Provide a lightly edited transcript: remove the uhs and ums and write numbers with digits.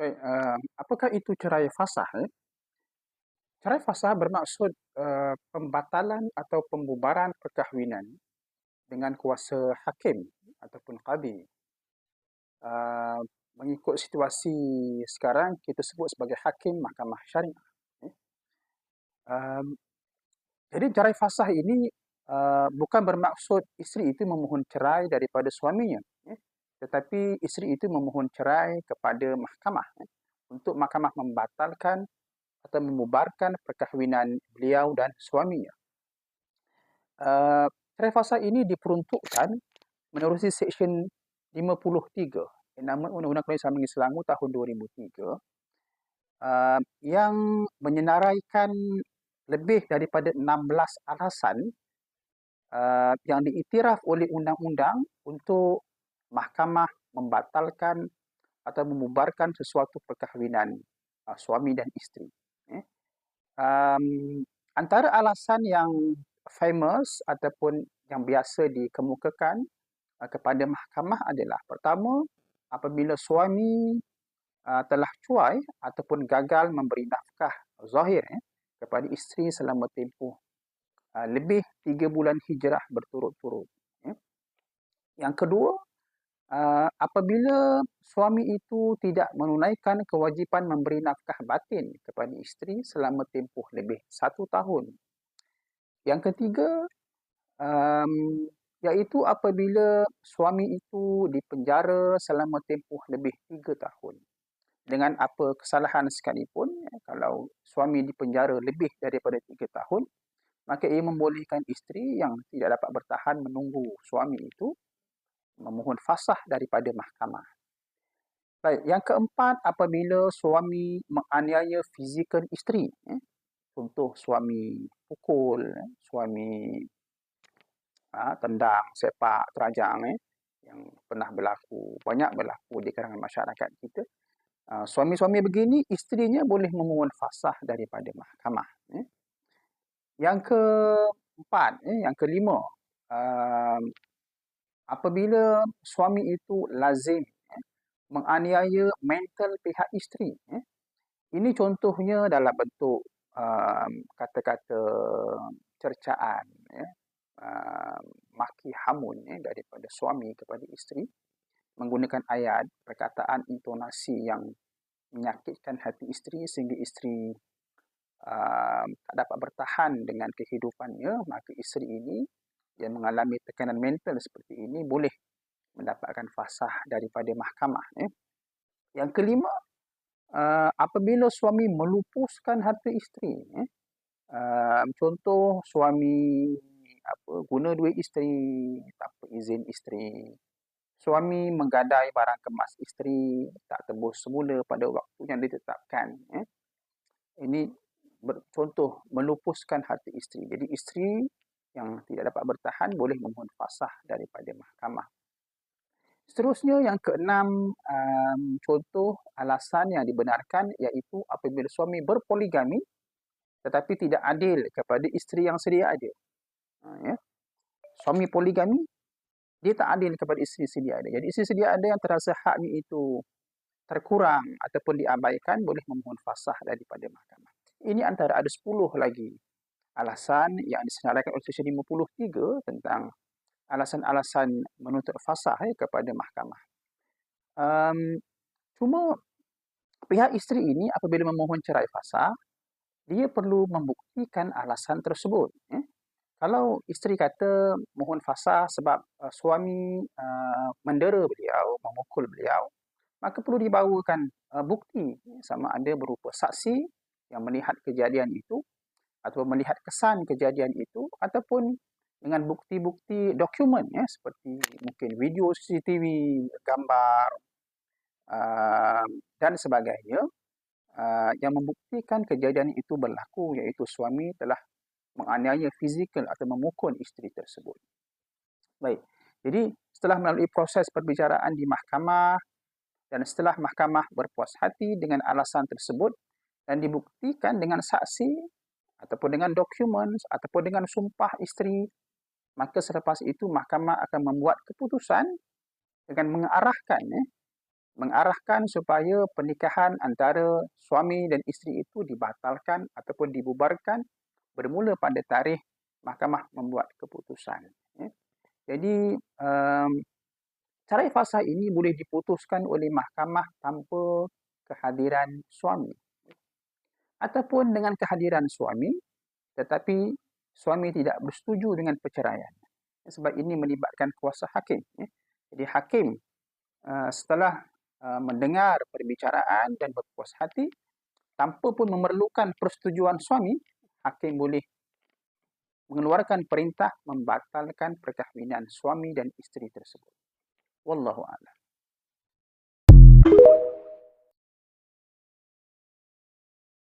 Baik, apakah itu cerai fasah? Cerai fasah bermaksud pembatalan atau pembubaran perkahwinan dengan kuasa hakim ataupun qadi. Uh, Mengikut situasi sekarang, kita sebut sebagai hakim mahkamah syariah. Eh. Um, jadi cerai fasah ini bukan bermaksud isteri itu memohon cerai daripada suaminya. Tetapi isteri itu memohon cerai kepada mahkamah. Untuk mahkamah membatalkan atau membubarkan perkahwinan beliau dan suaminya. Cerai fasah ini diperuntukkan menerusi Seksyen 53 Nama Undang-Undang Perlindungan Suami Selangor tahun 2003 yang menyenaraikan lebih daripada 16 alasan yang diiktiraf oleh undang-undang untuk mahkamah membatalkan atau membubarkan sesuatu perkahwinan suami dan isteri. Antara alasan yang famous ataupun yang biasa dikemukakan kepada mahkamah adalah pertama, apabila suami telah cuai ataupun gagal memberi nafkah zahir kepada isteri selama tempoh lebih 3 bulan hijrah berturut-turut. Yang kedua, apabila suami itu tidak menunaikan kewajipan memberi nafkah batin kepada isteri selama tempoh lebih 1 tahun. Yang ketiga, iaitu apabila suami itu dipenjara selama tempoh lebih 3 tahun. Dengan apa kesalahan sekalipun, kalau suami dipenjara lebih daripada 3 tahun, maka ia membolehkan isteri yang tidak dapat bertahan menunggu suami itu memohon fasah daripada mahkamah. Baik, yang keempat, apabila suami menganiaya fizikal isteri. Contoh suami pukul, suami tendang, sepak, terajang yang pernah berlaku, banyak berlaku di kalangan masyarakat kita. Suami-suami begini, isterinya boleh memohon fasah daripada mahkamah. Yang keempat, yang kelima, apabila suami itu lazim menganiaya mental pihak isteri. Ini contohnya dalam bentuk kata-kata cercaan, maki hamun daripada suami kepada isteri, menggunakan ayat, perkataan, intonasi yang menyakitkan hati isteri sehingga isteri tak dapat bertahan dengan kehidupannya, maka isteri ini yang mengalami tekanan mental seperti ini boleh mendapatkan fasah daripada mahkamah. Yang kelima, apabila suami melupuskan harta isteri. Contoh suami guna duit isteri tanpa izin isteri. Suami menggadai barang kemas isteri tak tebus semula pada waktu yang ditetapkan. Ini contoh melupuskan harta isteri. Jadi isteri yang tidak dapat bertahan boleh memohon fasah daripada mahkamah. Seterusnya yang keenam, contoh alasan yang dibenarkan iaitu apabila suami berpoligami tetapi tidak adil kepada isteri yang sedia ada. Suami poligami, dia tak adil kepada isteri sedia ada. Jadi isteri sedia ada yang terasa haknya itu terkurang ataupun diabaikan boleh memohon fasah daripada mahkamah. Ini antara ada 10 lagi alasan yang disenaraikan oleh Seksyen 53 tentang alasan-alasan menuntut fasah kepada mahkamah. Cuma pihak isteri ini apabila memohon cerai fasah, dia perlu membuktikan alasan tersebut. Kalau isteri kata mohon fasah sebab suami mendera beliau, memukul beliau, maka perlu dibawakan bukti sama ada berupa saksi yang melihat kejadian itu atau melihat kesan kejadian itu ataupun dengan bukti-bukti dokumen seperti mungkin video CCTV, gambar dan sebagainya yang membuktikan kejadian itu berlaku iaitu suami telah menganiaya fizikal atau memukul isteri tersebut. Baik. Jadi setelah melalui proses perbicaraan di mahkamah dan setelah mahkamah berpuas hati dengan alasan tersebut dan dibuktikan dengan saksi ataupun dengan dokumen ataupun dengan sumpah isteri, maka selepas itu mahkamah akan membuat keputusan dengan mengarahkan mengarahkan supaya pernikahan antara suami dan isteri itu dibatalkan ataupun dibubarkan bermula pada tarikh mahkamah membuat keputusan. Ya. Jadi, cerai fasah ini boleh diputuskan oleh mahkamah tanpa kehadiran suami ataupun dengan kehadiran suami tetapi suami tidak bersetuju dengan perceraian. Sebab ini melibatkan kuasa hakim. Ya. Jadi hakim setelah mendengar perbicaraan dan berpuas hati, tanpa pun memerlukan persetujuan suami, hakim boleh mengeluarkan perintah membatalkan perkahwinan suami dan isteri tersebut. Wallahu a'lam.